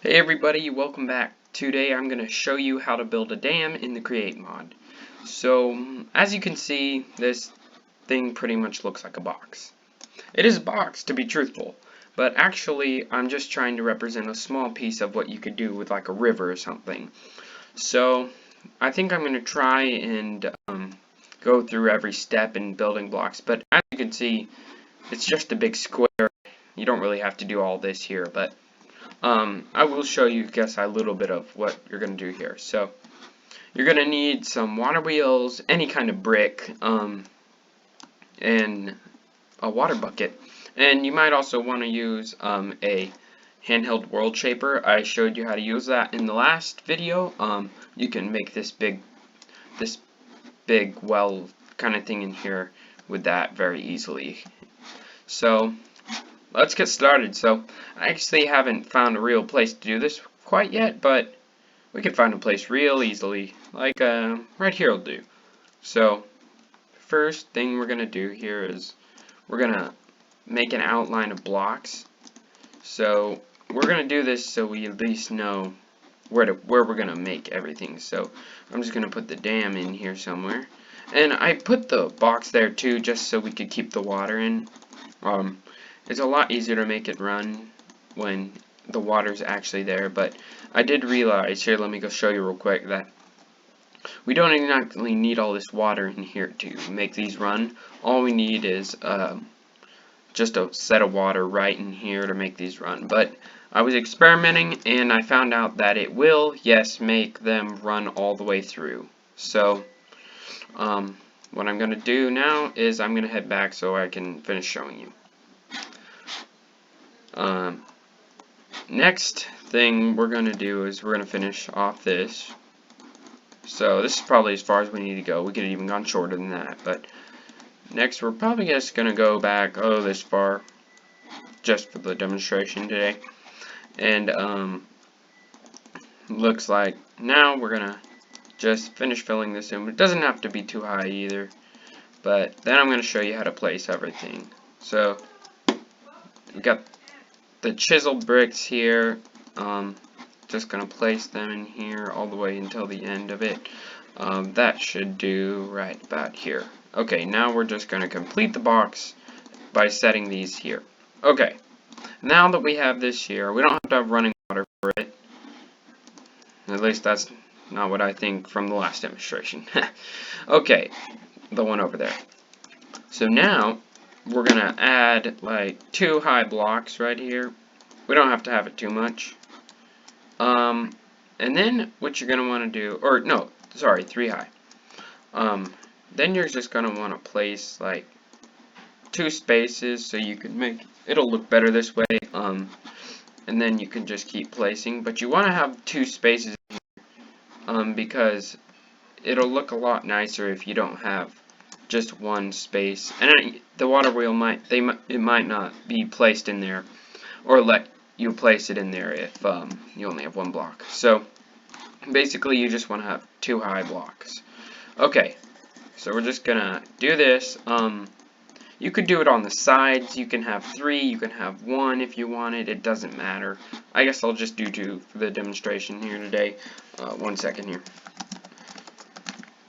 Hey everybody, welcome back. Today I'm going to show you how to build a dam in the Create mod. So, as you can see, this thing pretty much looks like a box. It is a box, to be truthful, but actually I'm just trying to represent a small piece of what you could do with like a river or something. So, I think I'm going to try and go through every step in building blocks, but as you can see, it's just a big square. You don't really have to do all this here, but I will show you, a little bit of what you're going to do here. So, you're going to need some water wheels, any kind of brick, and a water bucket. And you might also want to use a handheld world shaper. I showed you how to use that in the last video. You can make this big well kind of thing in here with that very easily. So, let's get started. So, I actually haven't found a real place to do this quite yet, but we can find a place real easily, like right here will do. So, first thing we're gonna do here is we're gonna make an outline of blocks. So, we're gonna do this so we at least know where we're gonna make everything. So, I'm just gonna put the dam in here somewhere, and I put the box there too, just so we could keep the water in. It's a lot easier to make it run when the water's actually there, but I did realize, here, let me go show you real quick, that we don't exactly need all this water in here to make these run. All we need is just a set of water right in here to make these run. But I was experimenting and I found out that it will, yes, make them run all the way through. So, what I'm going to do now is I'm going to head back so I can finish showing you. Next thing we're going to do is we're going to finish off this. So this is probably as far as we need to go. We could have even gone shorter than that. But next we're probably just going to go back, this far, just for the demonstration today. And looks like now we're going to just finish filling this in. It doesn't have to be too high either. But then I'm going to show you how to place everything. So we got the chiseled bricks here. Just gonna place them in here all the way until the end of it. That should do right about here. Okay, now we're just gonna complete the box by setting these here. Okay, now that we have this here, we don't have to have running water for it. At least that's not what I think from the last demonstration. Okay, the one over there. So now we're gonna add like 2 high blocks right here. We don't have to have it too much. And then what you're gonna want to do, or no, sorry, 3 high. Then you're just gonna want to place like 2 spaces so you can make it'll look better this way. And then you can just keep placing, but you want to have 2 spaces here, because it'll look a lot nicer if you don't have just 1 space. And the water wheel it might not be placed in there, or let you place it in there if you only have 1 block. So basically you just want to have 2 high blocks. Okay, so we're just gonna do this. You could do it on the sides. You can have 3, you can have 1 if you want it. It doesn't matter. I guess I'll just do 2 for the demonstration here today. 1 second here.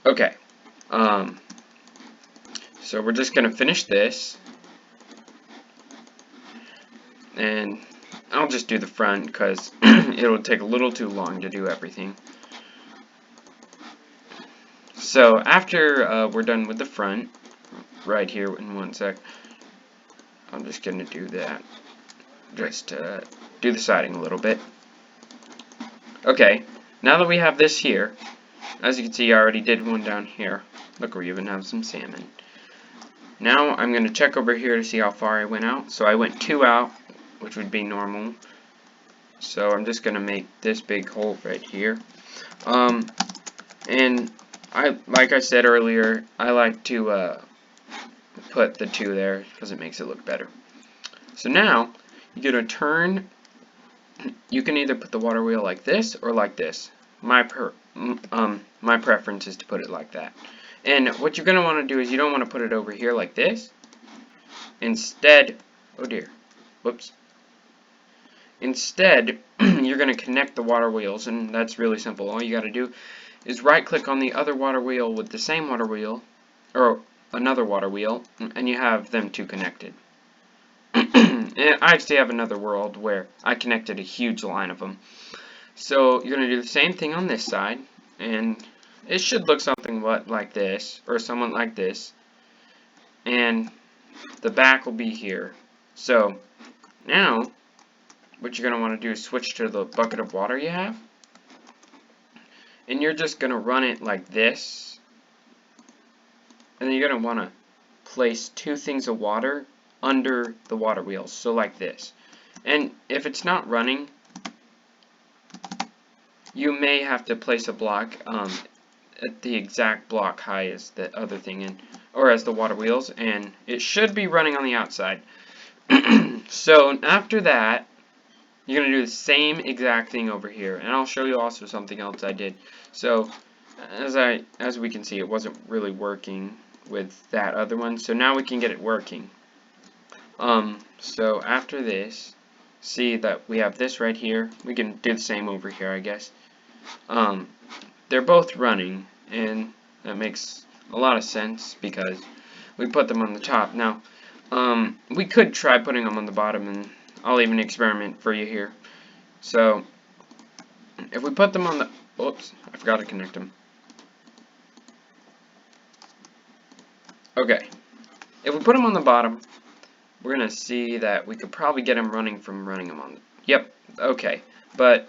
Okay. So we're just gonna finish this, and I'll just do the front because it'll take a little too long to do everything. So after we're done with the front, right here in 1 sec, I'm just going to do that, just to do the siding a little bit. Okay, now that we have this here, as you can see I already did one down here. Look, we even have some salmon. Now I'm going to check over here to see how far I went out. So I went 2 out, which would be normal. So I'm just going to make this big hole right here. And like I said earlier, I like to put the 2 there because it makes it look better. So now you're going to turn. You can either put the water wheel like this or like this. My preference is to put it like that. And what you're going to want to do is you don't want to put it over here like this. Instead, oh dear, whoops. Instead, you you're going to connect the water wheels, and that's really simple. All you got to do is right-click on the other water wheel with the same water wheel, or another water wheel, and you have them two connected. And I actually have another world where I connected a huge line of them. So you're going to do the same thing on this side, and it should look something like this, or somewhat like this, and the back will be here. So now what you're going to want to do is switch to the bucket of water you have, and you're just going to run it like this, and then you're going to want to place two things of water under the water wheels, so like this. And if it's not running, you may have to place a block at the exact block height as the other thing, or as the water wheels, and it should be running on the outside. So after that, you're going to do the same exact thing over here, and I'll show you also something else I did. So as we can see, it wasn't really working with that other one, so now we can get it working. So after this, see that we have this right here. We can do the same over here, I guess. They're both running, and that makes a lot of sense because we put them on the top. Now, we could try putting them on the bottom, and I'll even experiment for you here. So if we put them on the, oops, I forgot to connect them. Okay, if we put them on the bottom, we're gonna see that we could probably get them running from running them on the, yep, okay, but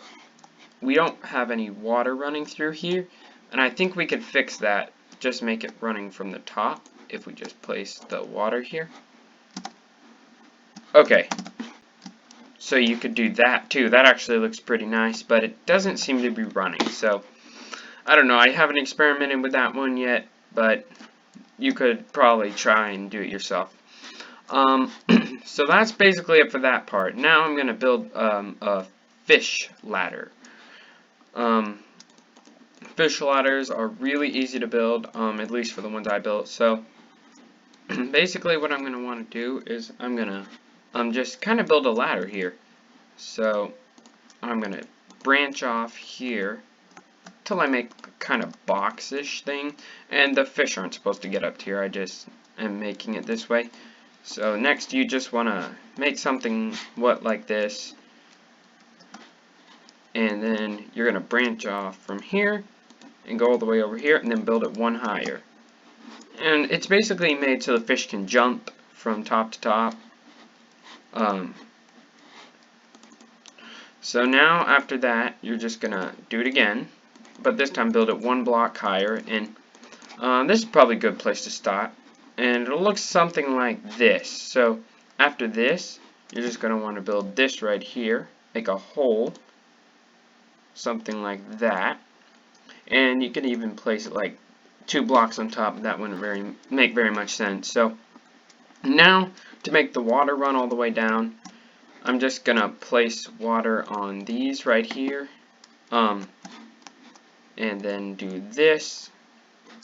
we don't have any water running through here, and I think we could fix that, just make it running from the top if we just place the water here. Okay, so you could do that too. That actually looks pretty nice, but it doesn't seem to be running, so I don't know. I haven't experimented with that one yet, but you could probably try and do it yourself. So that's basically it for that part. Now I'm going to build a fish ladder. Fish ladders are really easy to build, at least for the ones I built. So basically what I'm going to want to do is I'm going to just kind of build a ladder here. So I'm going to branch off here till I make a kind of box-ish thing, and the fish aren't supposed to get up here. I just am making it this way. So next you just want to make something like this, and then you're going to branch off from here and go all the way over here and then build it one higher. And it's basically made so the fish can jump from top to top. So now after that you're just going to do it again, but this time build it one block higher, and this is probably a good place to start. And it'll look something like this. So after this, you're just going to want to build this right here, make a hole, something like that. And you could even place it like 2 blocks on top. That wouldn't make very much sense. So now to make the water run all the way down, I'm just going to place water on these right here. And then do this.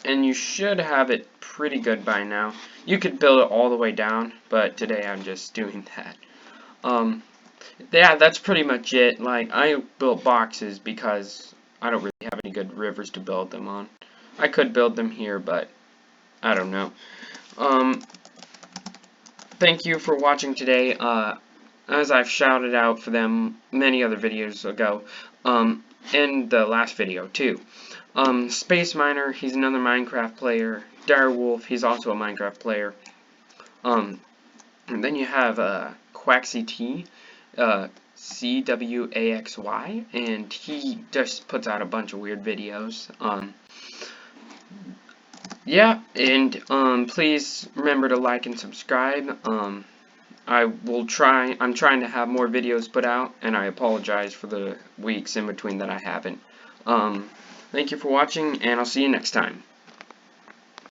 And you should have it pretty good by now. You could build it all the way down, but today I'm just doing that. Yeah, that's pretty much it. Like, I built boxes because I don't really have any good rivers to build them on. I could build them here, but I don't know. Thank you for watching today. As I've shouted out for them many other videos ago, in the last video too. Space Miner, he's another Minecraft player. Direwolf, he's also a Minecraft player. And then you have Quaxy T, CWAXY, and he just puts out a bunch of weird videos. Yeah, and please remember to like and subscribe. I'm trying to have more videos put out, and I apologize for the weeks in between that I haven't. Thank you for watching, and I'll see you next time.